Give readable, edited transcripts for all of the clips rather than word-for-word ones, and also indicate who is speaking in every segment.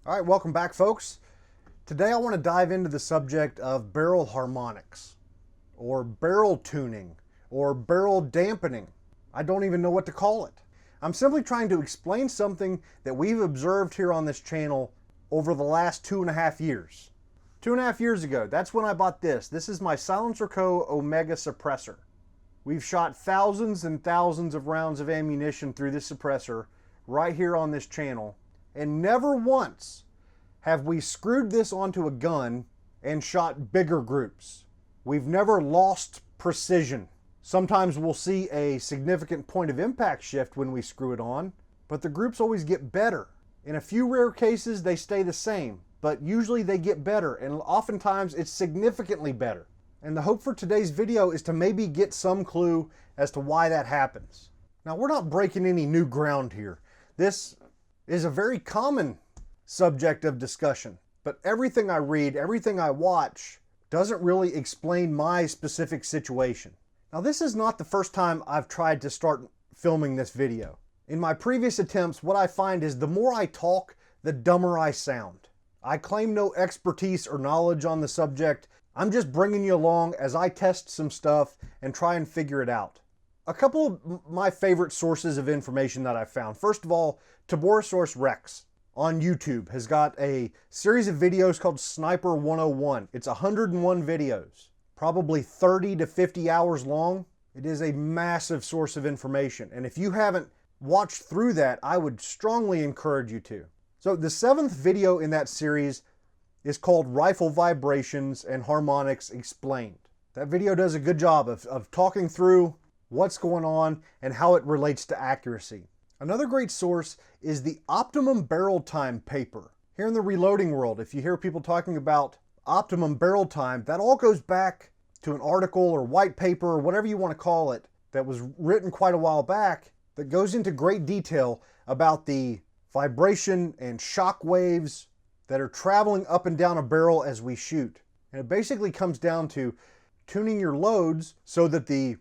Speaker 1: All right, welcome back, folks. Today I want to dive into the subject of barrel harmonics, or barrel tuning, or barrel dampening. I don't even know what to call it. I'm simply trying to explain something that we've observed here on this channel over the last 2.5 years. 2.5 years ago, that's when I bought this. This is my Silencerco Omega suppressor. We've shot thousands and thousands of rounds of ammunition through this suppressor right here on this channel, and never once have we screwed this onto a gun and shot bigger groups. We've never lost precision. Sometimes we'll see a significant point of impact shift when we screw it on, but the groups always get better. In a few rare cases, they stay the same, but usually they get better, and oftentimes it's significantly better. And the hope for today's video is to maybe get some clue as to why that happens. Now, we're not breaking any new ground here. This is a very common subject of discussion, but everything I read, everything I watch doesn't really explain my specific situation. Now, this is not the first time I've tried to start filming this video. In my previous attempts, what I find is the more I talk, the dumber I sound. I claim no expertise or knowledge on the subject. I'm just bringing you along as I test some stuff and try and figure it out. A couple of my favorite sources of information that I've found. First of all, Deresonator Rex on YouTube has got a series of videos called Sniper 101. It's 101 videos, probably 30 to 50 hours long. It is a massive source of information. And if you haven't watched through that, I would strongly encourage you to. So the 7th video in that series is called Rifle Vibrations and Harmonics Explained. That video does a good job of talking through what's going on and how it relates to accuracy. Another great source is the Optimum Barrel Time paper. Here in the reloading world, if you hear people talking about optimum barrel time, that all goes back to an article or white paper or whatever you want to call it that was written quite a while back that goes into great detail about the vibration and shock waves that are traveling up and down a barrel as we shoot. And it basically comes down to tuning your loads so that the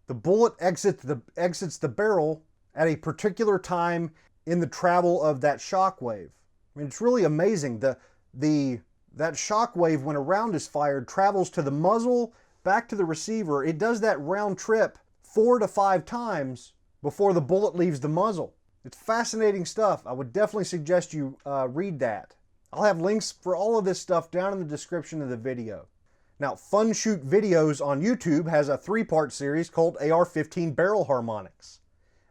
Speaker 1: bullet exits the barrel at a particular time in the travel of that shock wave. I mean, it's really amazing. That shock wave, when a round is fired, travels to the muzzle, back to the receiver. It does that round trip 4 to 5 times before the bullet leaves the muzzle. It's fascinating stuff. I would definitely suggest you read that. I'll have links for all of this stuff down in the description of the video. Now, Fun Shoot Videos on YouTube has a 3-part series called AR-15 Barrel Harmonics,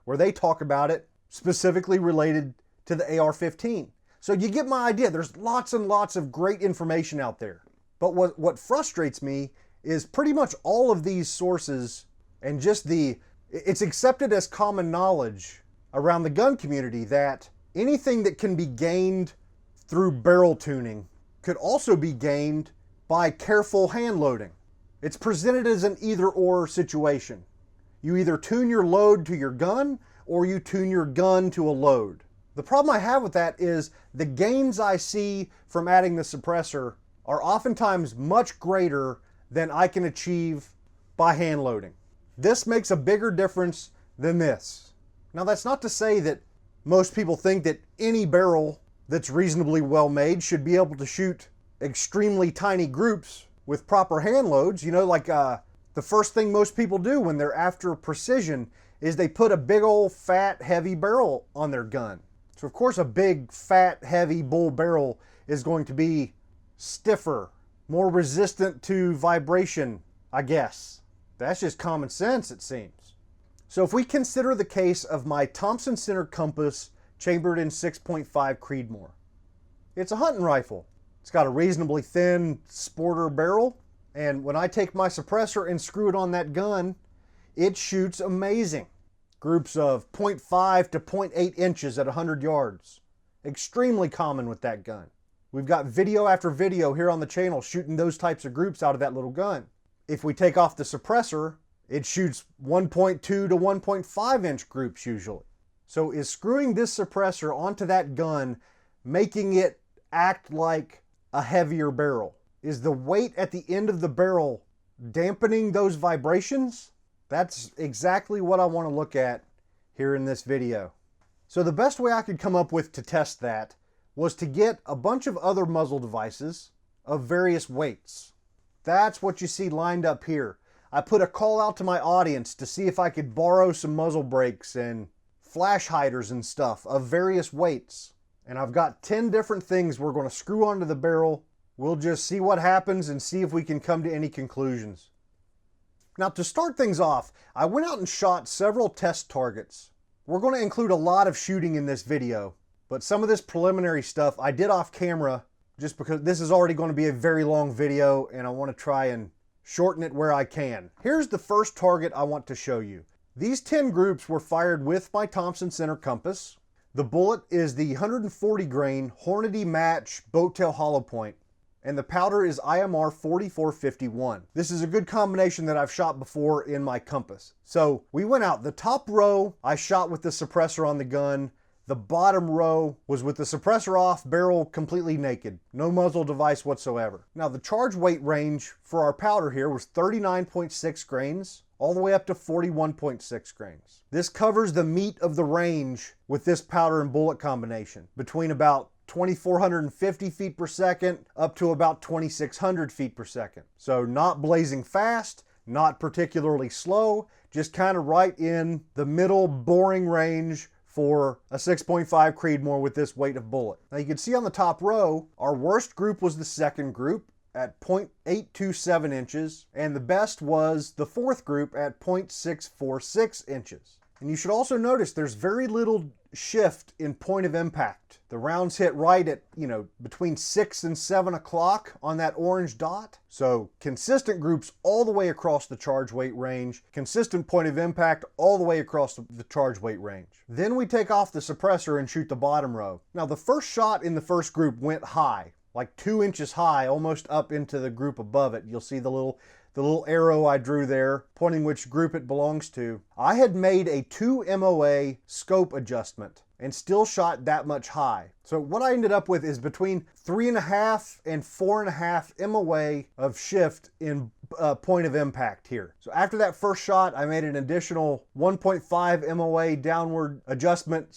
Speaker 1: where they talk about it specifically related to the AR-15. So you get my idea. There's lots and lots of great information out there. But what frustrates me is pretty much all of these sources and just it's accepted as common knowledge around the gun community that anything that can be gained through barrel tuning could also be gained by careful hand loading. It's presented as an either-or situation. You either tune your load to your gun or you tune your gun to a load. The problem I have with that is the gains I see from adding the suppressor are oftentimes much greater than I can achieve by hand loading. This makes a bigger difference than this. Now, that's not to say that most people think that any barrel that's reasonably well made should be able to shoot extremely tiny groups with proper hand loads. You know, like the first thing most people do when they're after precision is they put a big old fat heavy barrel on their gun. So of course a big fat heavy bull barrel is going to be stiffer, more resistant to vibration, I guess. That's just common sense, it seems. So if we consider the case of my Thompson Center Compass chambered in 6.5 Creedmoor, it's a hunting rifle. It's got a reasonably thin sporter barrel, and when I take my suppressor and screw it on that gun, it shoots amazing. Groups of 0.5 to 0.8 inches at 100 yards. Extremely common with that gun. We've got video after video here on the channel shooting those types of groups out of that little gun. If we take off the suppressor, it shoots 1.2 to 1.5 inch groups usually. So is screwing this suppressor onto that gun making it act like a heavier barrel? Is the weight at the end of the barrel dampening those vibrations? That's exactly what I want to look at here in this video. So the best way I could come up with to test that was to get a bunch of other muzzle devices of various weights. That's what you see lined up here. I put a call out to my audience to see if I could borrow some muzzle brakes and flash hiders and stuff of various weights. And I've got 10 different things we're going to screw onto the barrel. We'll just see what happens and see if we can come to any conclusions. Now, to start things off, I went out and shot several test targets. We're going to include a lot of shooting in this video, but some of this preliminary stuff I did off camera just because this is already going to be a very long video and I want to try and shorten it where I can. Here's the first target I want to show you. These 10 groups were fired with my Thompson center compass. The bullet is the 140 grain Hornady Match Boattail Hollow Point, and the powder is IMR 4451. This is a good combination that I've shot before in my compass. So we went out, the top row I shot with the suppressor on the gun. The bottom row was with the suppressor off, barrel completely naked, no muzzle device whatsoever. Now the charge weight range for our powder here was 39.6 grains all the way up to 41.6 grains. This covers the meat of the range with this powder and bullet combination, between about 2,450 feet per second up to about 2,600 feet per second. So not blazing fast, not particularly slow, just kind of right in the middle boring range for a 6.5 Creedmoor with this weight of bullet. Now you can see on the top row, our worst group was the second group at 0.827 inches, and the best was the fourth group at 0.646 inches. And you should also notice there's very little shift in point of impact. The rounds hit right at, between 6 and 7 o'clock on that orange dot. So consistent groups all the way across the charge weight range, consistent point of impact all the way across the charge weight range. Then we take off the suppressor and shoot the bottom row. Now the first shot in the first group went high, like 2 inches high, almost up into the group above it. You'll see the little arrow I drew there, pointing which group it belongs to. I had made a 2 MOA scope adjustment and still shot that much high. So what I ended up with is between 3.5 and 4.5 MOA of shift in point of impact here. So after that first shot, I made an additional 1.5 MOA downward adjustment,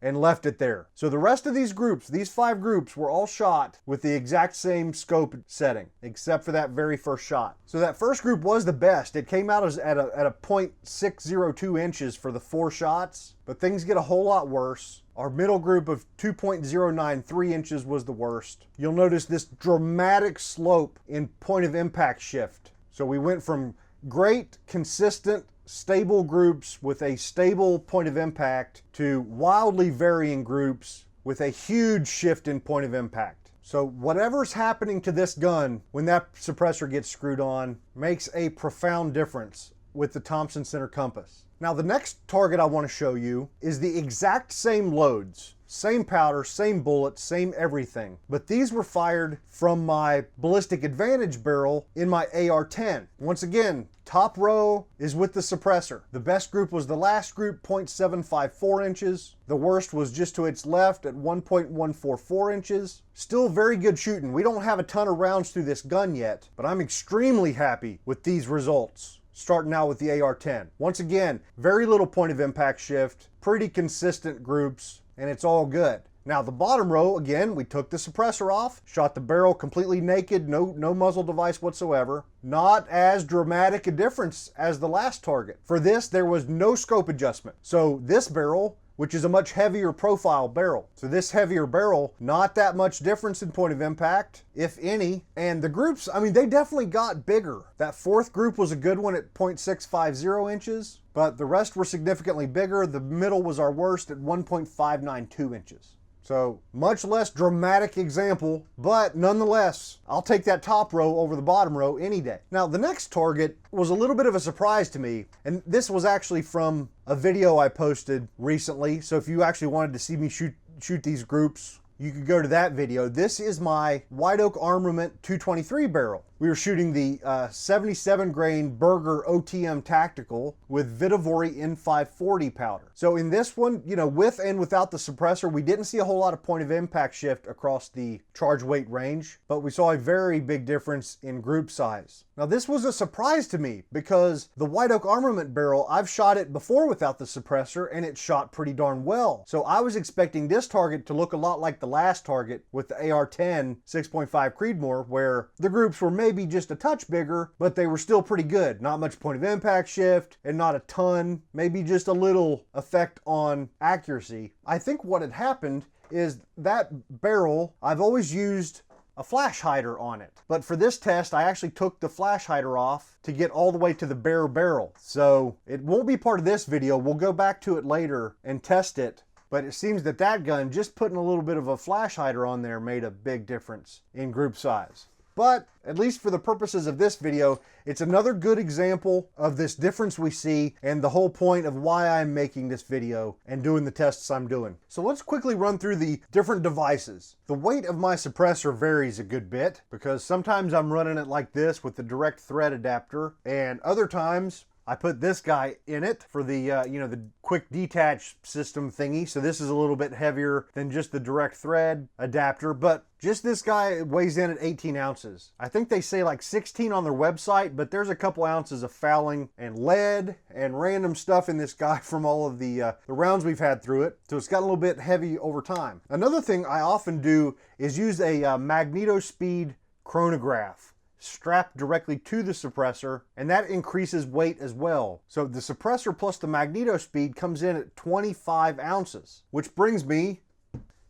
Speaker 1: and left it there. So the rest of these groups, these 5 groups, were all shot with the exact same scope setting, except for that very first shot. So that first group was the best. It came out at a 0.602 inches for the 4 shots, but things get a whole lot worse. Our middle group of 2.093 inches was the worst. You'll notice this dramatic slope in point of impact shift. So we went from great, consistent, stable groups with a stable point of impact to wildly varying groups with a huge shift in point of impact. So whatever's happening to this gun when that suppressor gets screwed on makes a profound difference with the Thompson center compass. Now the next target I want to show you is the exact same loads, same powder, same bullet, same everything, but these were fired from my Ballistic Advantage barrel in my AR-10. Once again, top row is with the suppressor. The best group was the last group, 0.754 inches. The worst was just to its left at 1.144 inches. Still very good shooting. We don't have a ton of rounds through this gun yet, but I'm extremely happy with these results. Starting out with the AR-10. Once again, very little point of impact shift, pretty consistent groups, and it's all good. Now the bottom row, again, we took the suppressor off, shot the barrel completely naked, no muzzle device whatsoever. Not as dramatic a difference as the last target. For this, there was no scope adjustment. So this barrel, which is a much heavier profile barrel. So this heavier barrel, not that much difference in point of impact, if any. And the groups, they definitely got bigger. That fourth group was a good one at 0.650 inches, but the rest were significantly bigger. The middle was our worst at 1.592 inches. So much less dramatic example, but nonetheless, I'll take that top row over the bottom row any day. Now the next target was a little bit of a surprise to me, and this was actually from a video I posted recently. So if you actually wanted to see me shoot these groups, you could go to that video. This is my White Oak Armament 223 barrel. We were shooting the 77 grain Berger OTM Tactical with Vitavori N540 powder. So in this one, you know, with and without the suppressor, we didn't see a whole lot of point of impact shift across the charge weight range, but we saw a very big difference in group size. Now this was a surprise to me because the White Oak Armament barrel, I've shot it before without the suppressor and it shot pretty darn well. So I was expecting this target to look a lot like the last target with the AR-10 6.5 Creedmoor, where the groups were maybe just a touch bigger, but they were still pretty good. Not much point of impact shift and not a ton, maybe just a little effect on accuracy. I think what had happened is that barrel, I've always used a flash hider on it. But for this test, I actually took the flash hider off to get all the way to the bare barrel. So it won't be part of this video. We'll go back to it later and test it. But it seems that that gun, just putting a little bit of a flash hider on there made a big difference in group size. But at least for the purposes of this video, it's another good example of this difference we see and the whole point of why I'm making this video and doing the tests I'm doing. So let's quickly run through the different devices. The weight of my suppressor varies a good bit because sometimes I'm running it like this with the direct thread adapter, and other times I put this guy in it for the, you know, the quick detach system thingy. So this is a little bit heavier than just the direct thread adapter, but just this guy weighs in at 18 ounces. I think they say like 16 on their website, but there's a couple ounces of fouling and lead and random stuff in this guy from all of the rounds we've had through it. So it's got a little bit heavy over time. Another thing I often do is use a magneto speed chronograph strapped directly to the suppressor, and that increases weight as well. So the suppressor plus the magneto speed comes in at 25 ounces, which brings me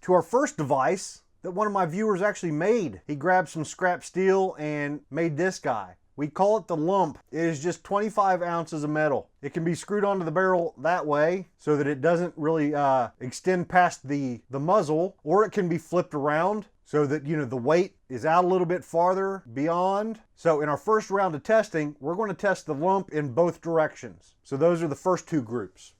Speaker 1: to our first device that one of my viewers actually made. He grabbed some scrap steel and made this guy. We call it the lump. It is just 25 ounces of metal. It can be screwed onto the barrel that way so that it doesn't really extend past the muzzle, or it can be flipped around so that, you know, the weight is out a little bit farther beyond. So in our first round of testing, we're going to test the lump in both directions. So those are the first two groups.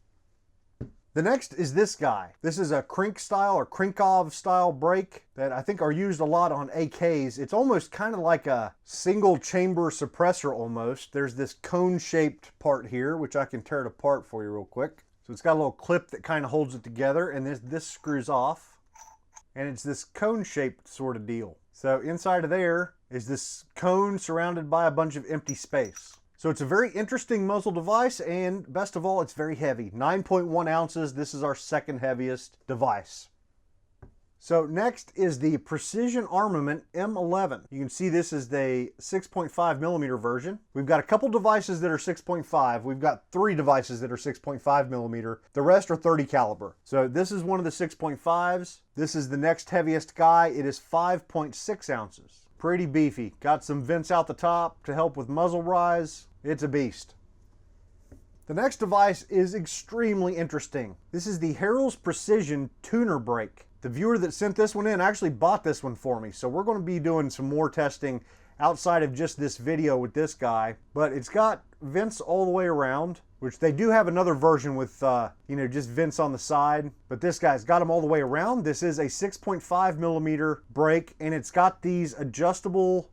Speaker 1: The next is this guy. This is a Krinkov style brake that I think are used a lot on AKs. It's almost kind of like a single chamber suppressor almost. There's this cone shaped part here, which I can tear it apart for you real quick. So it's got a little clip that kind of holds it together, and this screws off. And it's this cone shaped sort of deal. So inside of there is this cone surrounded by a bunch of empty space. So it's a very interesting muzzle device, and best of all, it's very heavy. 9.1 ounces. This is our second heaviest device. So next is the Precision Armament M11. You can see this is the 6.5 millimeter version. We've got a couple devices that are 6.5. We've got 3 devices that are 6.5 millimeter. The rest are 30 caliber. So this is one of the 6.5s. This is the next heaviest guy. It is 5.6 ounces. Pretty beefy. Got some vents out the top to help with muzzle rise. It's a beast. The next device is extremely interesting. This is the Harrell's Precision Tuner Brake. The viewer that sent this one in actually bought this one for me, so we're going to be doing some more testing outside of just this video with this guy. But it's got vents all the way around, which they do have another version with, you know, just vents on the side. But this guy's got them all the way around. This is a 6.5 millimeter brake, and it's got these adjustable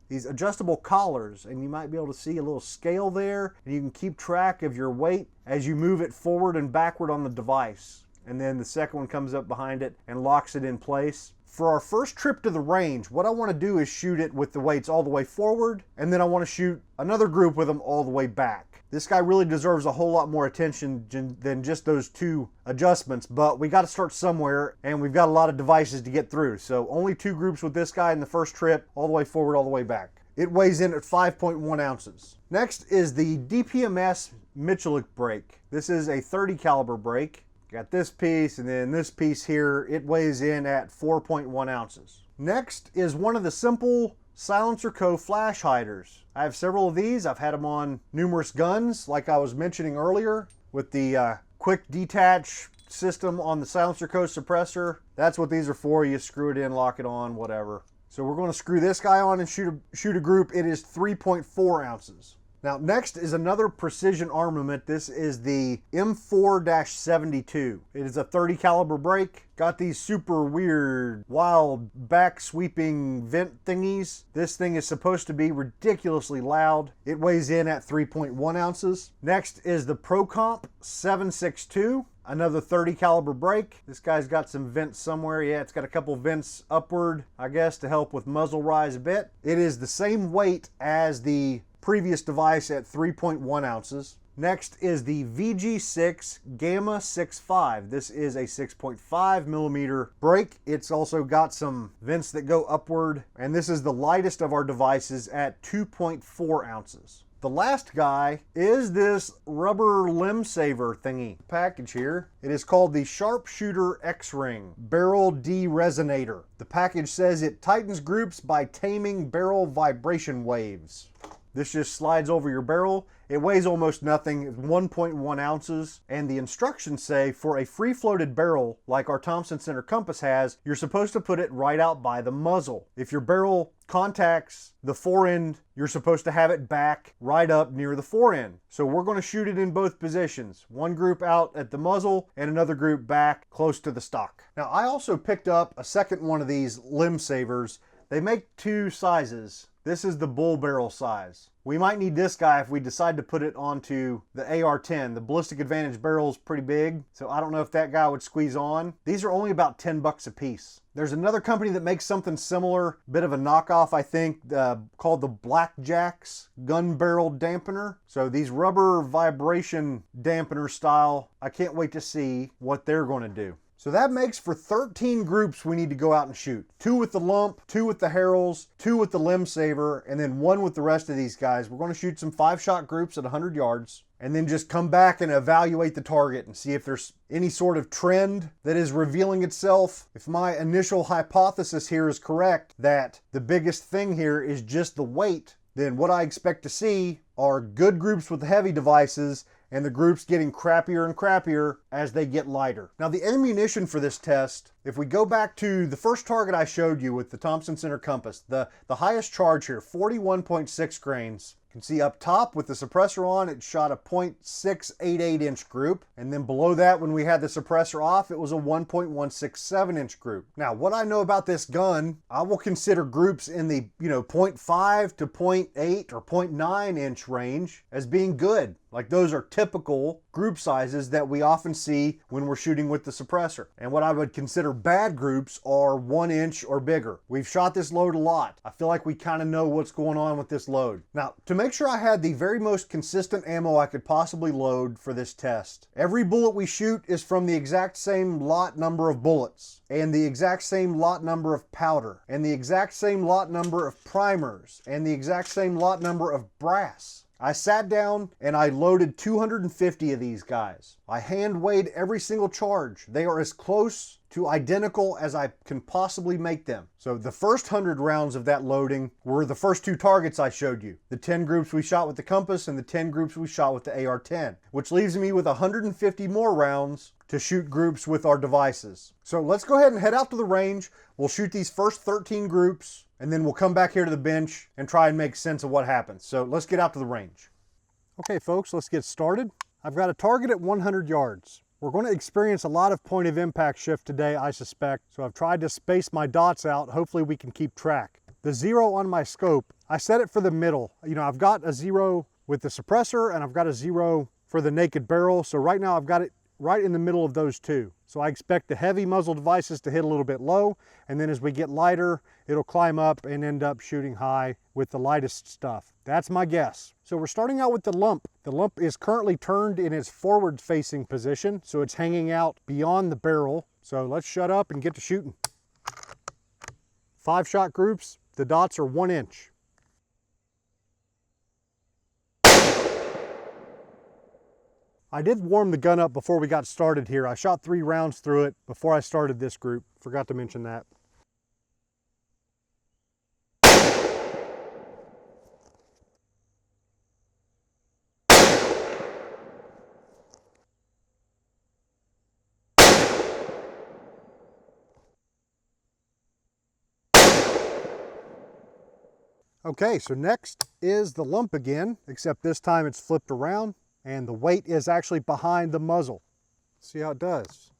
Speaker 1: collars, and you might be able to see a little scale there, and you can keep track of your weight as you move it forward and backward on the device. And then the second one comes up behind it and locks it in place. For our first trip to the range, what I want to do is shoot it with the weights all the way forward, and then I want to shoot another group with them all the way back. This guy really deserves a whole lot more attention than just those 2 adjustments, but we got to start somewhere, and we've got a lot of devices to get through. So only 2 groups with this guy in the first trip, all the way forward, all the way back. It weighs in at 5.1 ounces. Next is the DPMS Miculek brake. This is a 30 caliber brake. Got this piece, and then this piece here, it weighs in at 4.1 ounces. Next is one of the simple Silencerco flash hiders. I have several of these. I've had them on numerous guns, like I was mentioning earlier, with the quick detach system on the Silencerco suppressor. That's what these are for. You screw it in, lock it on, whatever. So we're going to screw this guy on and shoot a group. It is 3.4 ounces. Now next is another precision armament. This is the M4-72. It is a 30 caliber break. Got these super weird, wild, back sweeping vent thingies. This thing is supposed to be ridiculously loud. It weighs in at 3.1 ounces. Next is the Procomp 762. Another 30 caliber break. This guy's got some vents somewhere. Yeah, it's got a couple vents upward, I guess, to help with muzzle rise a bit. It is the same weight as the previous device at 3.1 ounces. Next is the VG6 Gamma 6.5. This is a 6.5 millimeter break. It's also got some vents that go upward, and this is the lightest of our devices at 2.4 ounces. The last guy is this rubber LimbSaver thingy package here. It is called the Sharpshooter X-Ring Barrel Deresonator. The package says it tightens groups by taming barrel vibration waves. This just slides over your barrel. It weighs almost nothing, it's 1.1 ounces, and the instructions say for a free-floated barrel like our Thompson Center Compass has, you're supposed to put it right out by the muzzle. If your barrel contacts the forend, you're supposed to have it back right up near the forend. So we're going to shoot it in both positions. One group out at the muzzle and another group back close to the stock. Now I also picked up a second one of these LimbSavers. They make two sizes. This is the bull barrel size. We might need this guy if we decide to put it onto the AR-10. The Ballistic Advantage barrel is pretty big, so I don't know if that guy would squeeze on. These are only about 10 bucks a piece. There's another company that makes something similar, bit of a knockoff, I think, called the Blackjack's gun barrel dampener. So these rubber vibration dampener style, I can't wait to see what they're going to do. So that makes for 13 groups we need to go out and shoot. 2 with the lump, 2 with the Harrells, 2 with the LimbSaver, and then 1 with the rest of these guys. We're going to shoot some 5-shot groups at 100 yards, and then just come back and evaluate the target and see if there's any sort of trend that is revealing itself. If my initial hypothesis here is correct, that the biggest thing here is just the weight, then what I expect to see are good groups with the heavy devices and the groups getting crappier and crappier as they get lighter. Now the ammunition for this test, if we go back to the first target I showed you with the Thompson Center Compass, the highest charge here, 41.6 grains. You can see up top with the suppressor on, it shot a .688 inch group. And then below that, when we had the suppressor off, it was a 1.167 inch group. Now, what I know about this gun, I will consider groups in the, 0.5 to 0.8 or 0.9 inch range as being good. Like those are typical group sizes that we often see when we're shooting with the suppressor. And what I would consider bad groups are 1 inch or bigger. We've shot this load a lot. I feel like we kind of know what's going on with this load. Now, to make sure I had the very most consistent ammo I could possibly load for this test, every bullet we shoot is from the exact same lot number of bullets, and the exact same lot number of powder, and the exact same lot number of primers, and the exact same lot number of brass. I sat down and I loaded 250 of these guys. I hand weighed every single charge. They are as close to identical as I can possibly make them. So the first 100 rounds of that loading were the first 2 targets I showed you. The 10 groups we shot with the Compass and the 10 groups we shot with the AR-10, which leaves me with 150 more rounds to shoot groups with our devices. So let's go ahead and head out to the range. We'll shoot these first 13 groups, and then we'll come back here to the bench and try and make sense of what happens. So let's get out to the range. Okay folks, let's get started. I've got a target at 100 yards. We're going to experience a lot of point of impact shift today, I suspect, so I've tried to space my dots out. Hopefully we can keep track. The 0 on my scope, I set it for the middle. I've got a 0 with the suppressor and I've got a 0 for the naked barrel, so right now I've got it right in the middle of those two. So I expect the heavy muzzle devices to hit a little bit low, and then as we get lighter, it'll climb up and end up shooting high with the lightest stuff. That's my guess. So we're starting out with the lump. The lump is currently turned in its forward-facing position, so it's hanging out beyond the barrel. So let's shut up and get to shooting. 5-shot groups, the dots are 1 inch. I did warm the gun up before we got started here. I shot 3 rounds through it before I started this group. Forgot to mention that. Okay, so next is the lump again, except this time it's flipped around and the weight is actually behind the muzzle. See how it does.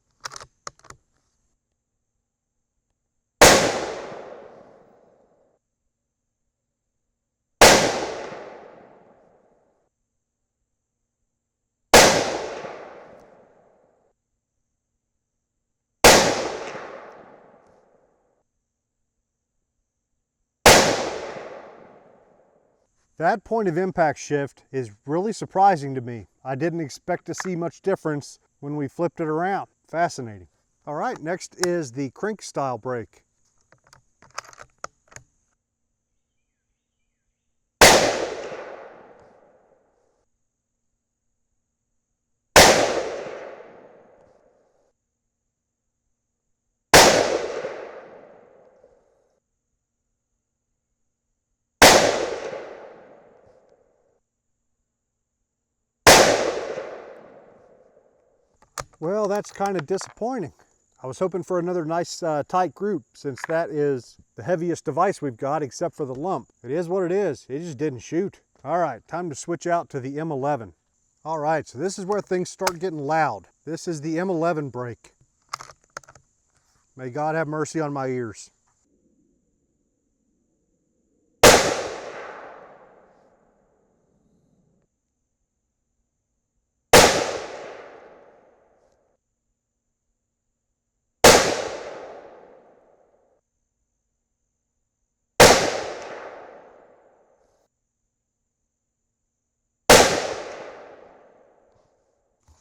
Speaker 1: That point of impact shift is really surprising to me. I didn't expect to see much difference when we flipped it around. Fascinating. All right, next is the crank style brake. Well, that's kind of disappointing. I was hoping for another nice tight group, since that is the heaviest device we've got except for the lump. It is what it is. It just didn't shoot. All right, time to switch out to the M11. All right, so this is where things start getting loud. This is the M11 brake. May God have mercy on my ears.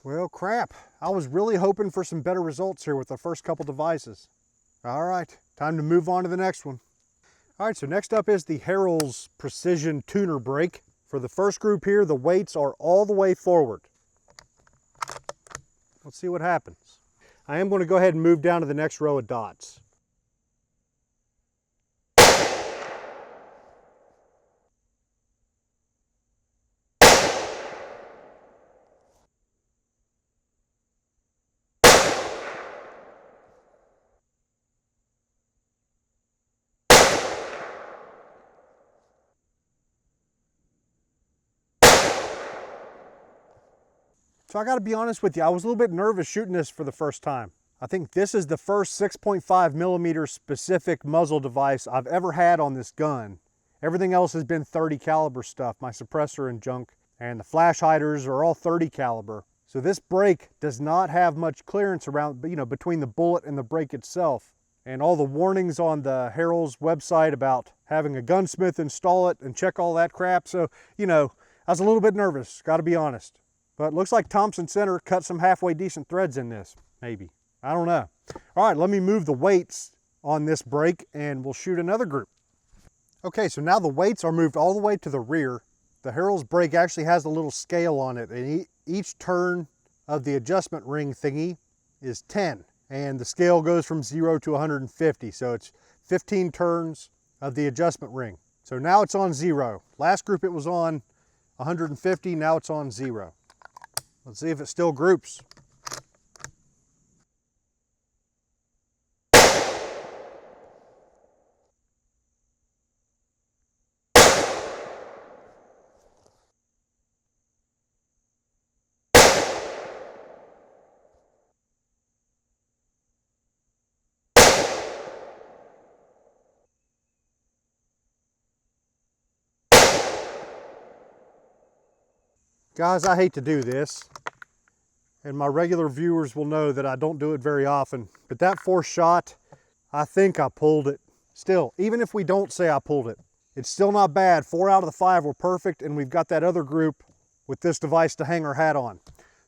Speaker 1: Well, crap. I was really hoping for some better results here with the first couple devices. All right, time to move on to the next one. All right, so next up is the Harrell's Precision Tuner Brake. For the first group here, the weights are all the way forward. Let's see what happens. I am going to go ahead and move down to the next row of dots. So I gotta be honest with you, I was a little bit nervous shooting this for the first time. I think this is the first 6.5 millimeter specific muzzle device I've ever had on this gun. Everything else has been 30 caliber stuff, my suppressor and junk, and the flash hiders are all 30 caliber. So this brake does not have much clearance around, between the bullet and the brake itself. And all the warnings on the Harrell's website about having a gunsmith install it and check all that crap. So, I was a little bit nervous, gotta be honest. But it looks like Thompson Center cut some halfway decent threads in this, maybe. I don't know. All right, let me move the weights on this brake and we'll shoot another group. Okay, so now the weights are moved all the way to the rear. The Harrell's brake actually has a little scale on it, and each turn of the adjustment ring thingy is 10. And the scale goes from 0 to 150, so it's 15 turns of the adjustment ring. So now it's on 0. Last group it was on 150, now it's on 0. Let's see if it still groups. Guys, I hate to do this, and my regular viewers will know that I don't do it very often, but that fourth shot, I think I pulled it. Still, even if we don't say I pulled it, it's still not bad. 4 out of the 5 were perfect, and we've got that other group with this device to hang our hat on.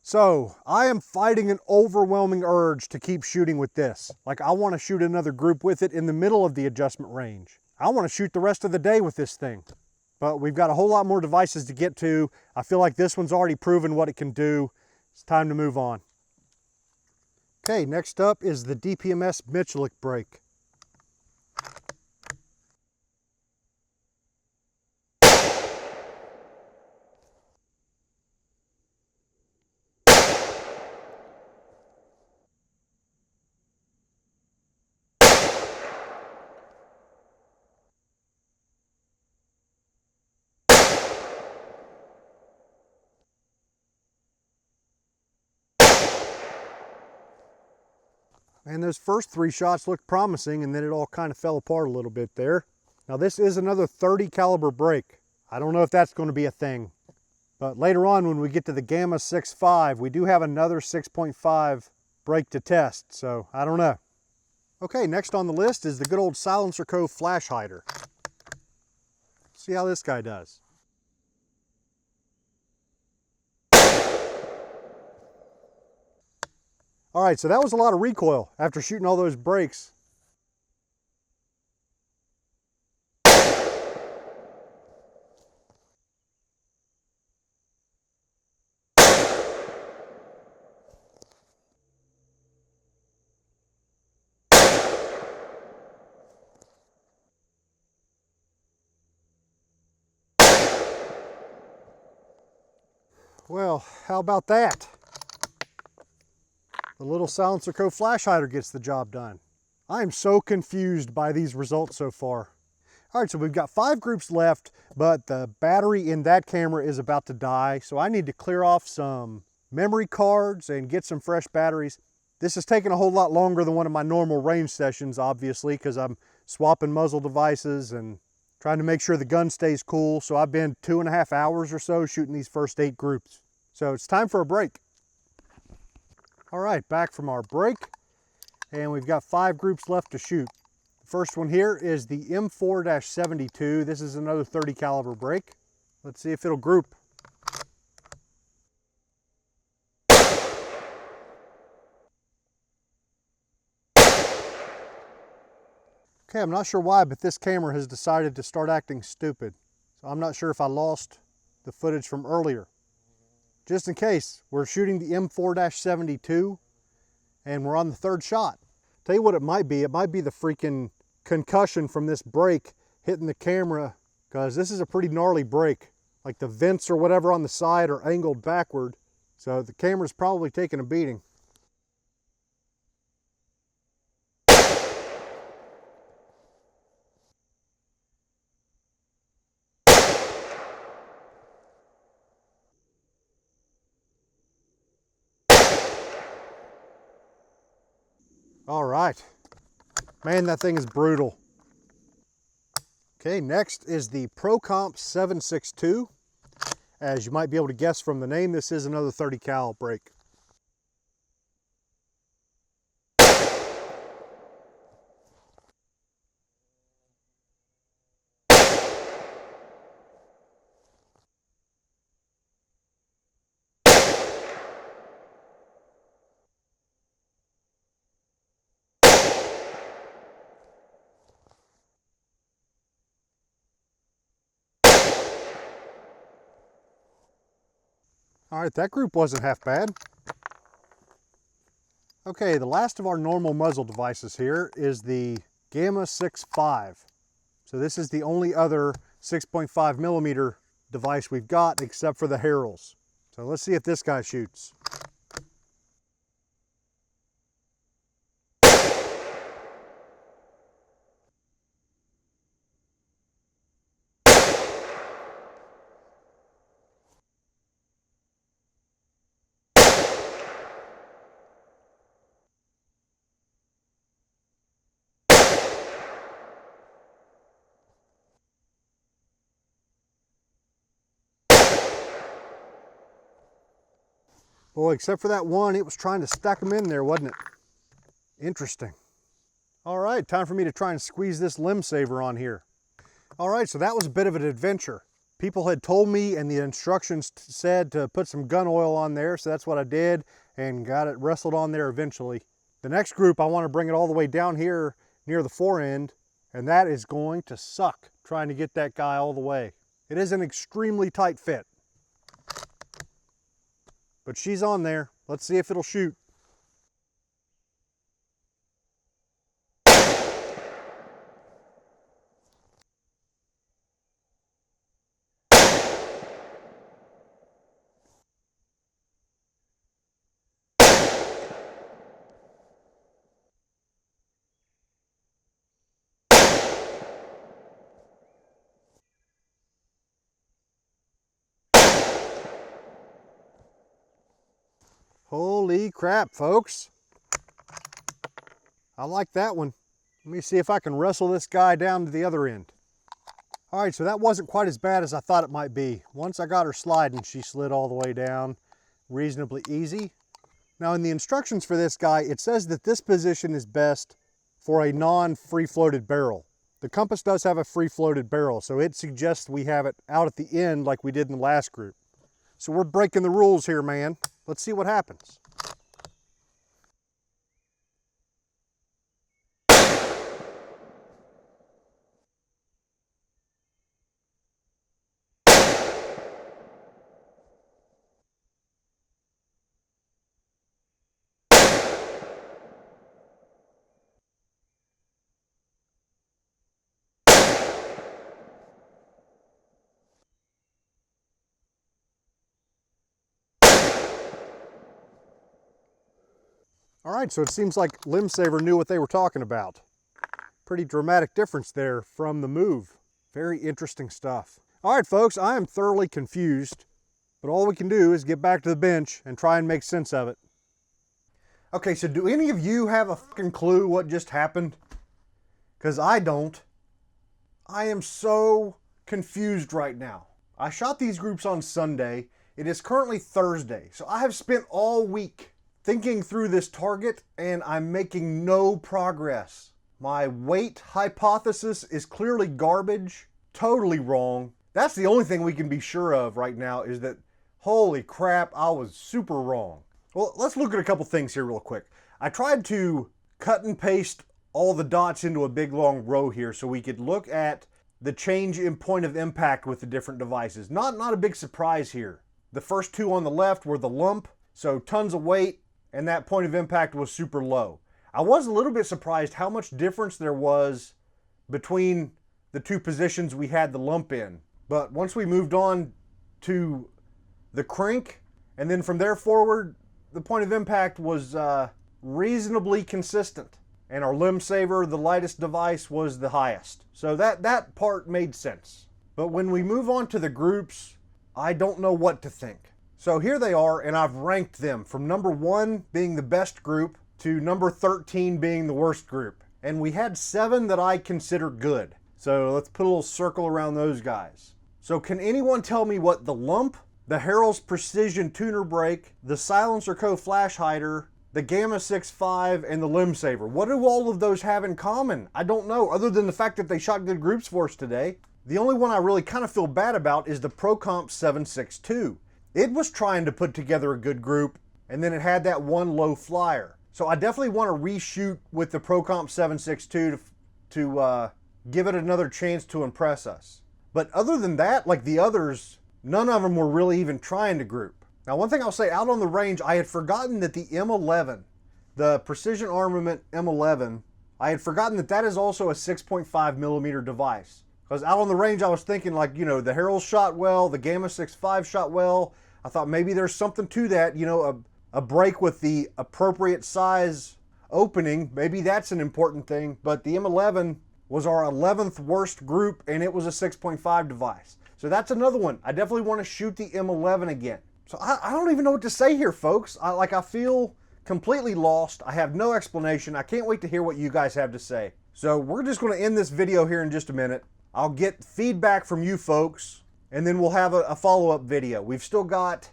Speaker 1: So, I am fighting an overwhelming urge to keep shooting with this. Like, I want to shoot another group with it in the middle of the adjustment range. I want to shoot the rest of the day with this thing. But we've got a whole lot more devices to get to. I feel like this one's already proven what it can do. It's time to move on. Okay, next up is the DPMS Miculek brake. And those first 3 shots looked promising, and then it all kind of fell apart a little bit there. Now this is another 30 caliber break. I don't know if that's going to be a thing. But later on when we get to the Gamma 6.5, we do have another 6.5 break to test, so I don't know. Okay, next on the list is the good old Silencerco flash hider. See how this guy does. All right, so that was a lot of recoil after shooting all those breaks. Well, how about that? The little Silencerco flash hider gets the job done. I am so confused by these results so far. All right, so we've got 5 groups left, but the battery in that camera is about to die, so I need to clear off some memory cards and get some fresh batteries. This is taking a whole lot longer than one of my normal range sessions, obviously, because I'm swapping muzzle devices and trying to make sure the gun stays cool. So I've been 2.5 hours or so shooting these first 8 groups. So it's time for a break. All right, back from our break, and we've got 5 groups left to shoot. The first one here is the M4-72. This is another 30 caliber break. Let's see if it'll group. Okay, I'm not sure why, but this camera has decided to start acting stupid. So I'm not sure if I lost the footage from earlier. Just in case, we're shooting the M4-72 and we're on the 3rd shot. Tell you what it might be the freaking concussion from this break hitting the camera, because this is a pretty gnarly break. Like the vents or whatever on the side are angled backward, so the camera's probably taking a beating. All right, man, that thing is brutal. Okay, next is the Procomp 7.62. As you might be able to guess from the name, this is another 30 cal break. All right, that group wasn't half bad. Okay, the last of our normal muzzle devices here is the Gamma 6.5. So this is the only other 6.5 millimeter device we've got except for the Harrells. So let's see if this guy shoots. Boy, except for that one, it was trying to stack them in there, wasn't it? Interesting. All right, time for me to try and squeeze this LimbSaver on here. All right, so that was a bit of an adventure. People had told me, and the instructions said to put some gun oil on there, so that's what I did and got it wrestled on there eventually. The next group, I want to bring it all the way down here near the fore end, and that is going to suck, trying to get that guy all the way. It is an extremely tight fit. But she's on there. Let's see if it'll shoot. Holy crap, folks. I like that one. Let me see if I can wrestle this guy down to the other end. All right, so that wasn't quite as bad as I thought it might be. Once I got her sliding, she slid all the way down, reasonably easy. Now in the instructions for this guy, it says that this position is best for a non-free floated barrel. The compass does have a free floated barrel, so it suggests we have it out at the end like we did in the last group. So we're breaking the rules here, man. Let's see what happens. All right, so it seems like LimbSaver knew what they were talking about. Pretty dramatic difference there from the move. Very interesting stuff. All right, folks, I am thoroughly confused, but all we can do is get back to the bench and try and make sense of it. Okay, so do any of you have a fucking clue what just happened? Because I don't. I am so confused right now. I shot these groups on Sunday. It is currently Thursday, so I have spent all week thinking through this target and I'm making no progress. My weight hypothesis is clearly garbage, totally wrong. That's the only thing we can be sure of right now is that, holy crap, I was super wrong. Well, let's look at a couple things here real quick. I tried to cut and paste all the dots into a big long row here so we could look at the change in point of impact with the different devices. Not a big surprise here. The first two on the left were the lump, so tons of weight, and that point of impact was super low. I was a little bit surprised how much difference there was between the two positions we had the lump in. But once we moved on to the crank, and then from there forward, the point of impact was reasonably consistent. And our LimbSaver, the lightest device, was the highest. So that part made sense. But when we move on to the groups, I don't know what to think. So here they are, and I've ranked them from number 1 being the best group to number 13 being the worst group. And we had 7 that I consider good. So let's put a little circle around those guys. So can anyone tell me what the lump, the Harrell's Precision Tuner Brake, the Silencerco Flash Hider, the Gamma 6.5, and the LimbSaver, what do all of those have in common? I don't know, other than the fact that they shot good groups for us today. The only one I really kind of feel bad about is the Procomp 7.62. It was trying to put together a good group, and then it had that one low flyer. So I definitely want to reshoot with the Procomp 7.62 to give it another chance to impress us. But other than that, like the others, none of them were really even trying to group. Now, one thing I'll say, out on the range, I had forgotten that the M11, the Precision Armament M11, I had forgotten that that is also a 6.5 millimeter device. Because out on the range, I was thinking like, you know, the Harrell shot well, the Gamma 6.5 shot well. I thought maybe there's something to that, you know, a break with the appropriate size opening. Maybe that's an important thing. But the M11 was our 11th worst group, and it was a 6.5 device. So that's another one. I definitely want to shoot the M11 again. So I don't even know what to say here, folks. I feel completely lost. I have no explanation. I can't wait to hear what you guys have to say. So we're just going to end this video here in just a minute. I'll get feedback from you folks, and then we'll have a follow-up video. We've still got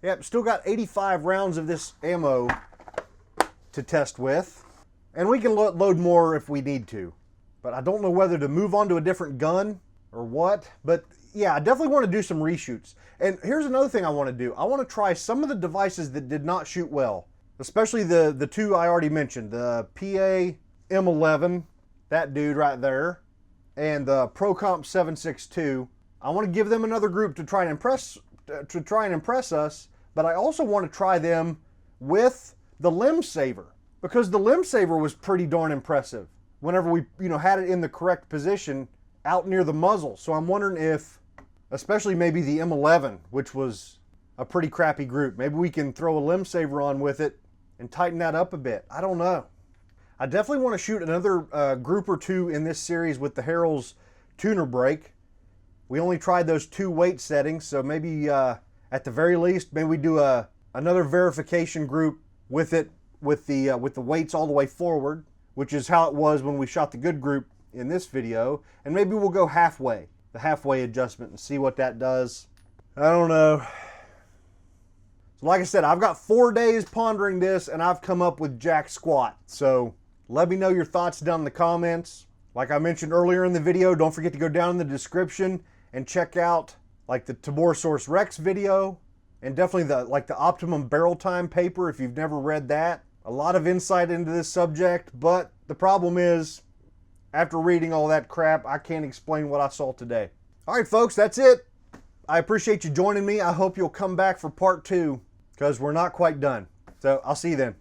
Speaker 1: 85 rounds of this ammo to test with, and we can load more if we need to. But I don't know whether to move on to a different gun or what. But yeah, I definitely want to do some reshoots. And here's another thing I want to do. I want to try some of the devices that did not shoot well, especially the two I already mentioned, the PA M11, that dude right there, and the Procomp 7.62. I want to give them another group to try and impress us, but I also want to try them with the LimbSaver, because the LimbSaver was pretty darn impressive whenever we, you know, had it in the correct position out near the muzzle. So I'm wondering if, especially maybe the M11, which was a pretty crappy group, maybe we can throw a LimbSaver on with it and tighten that up a bit. I don't know. I definitely want to shoot another group or two in this series with the Harrell's tuner brake. We only tried those 2 weight settings, so maybe at the very least, maybe we do another verification group with it with the weights all the way forward. which is how it was when we shot the good group in this video, and maybe we'll go halfway, the halfway adjustment, and see what that does. I don't know. So like I said, I've got 4 days pondering this and I've come up with jack squat. So let me know your thoughts down in the comments. Like I mentioned earlier in the video, don't forget to go down in the description and check out like the Tiborosaurus Rex video, and definitely the optimum barrel time paper if you've never read that. A lot of insight into this subject, but the problem is, after reading all that crap, I can't explain what I saw today. All right, folks, that's it. I appreciate you joining me. I hope you'll come back for part 2, because we're not quite done. So I'll see you then.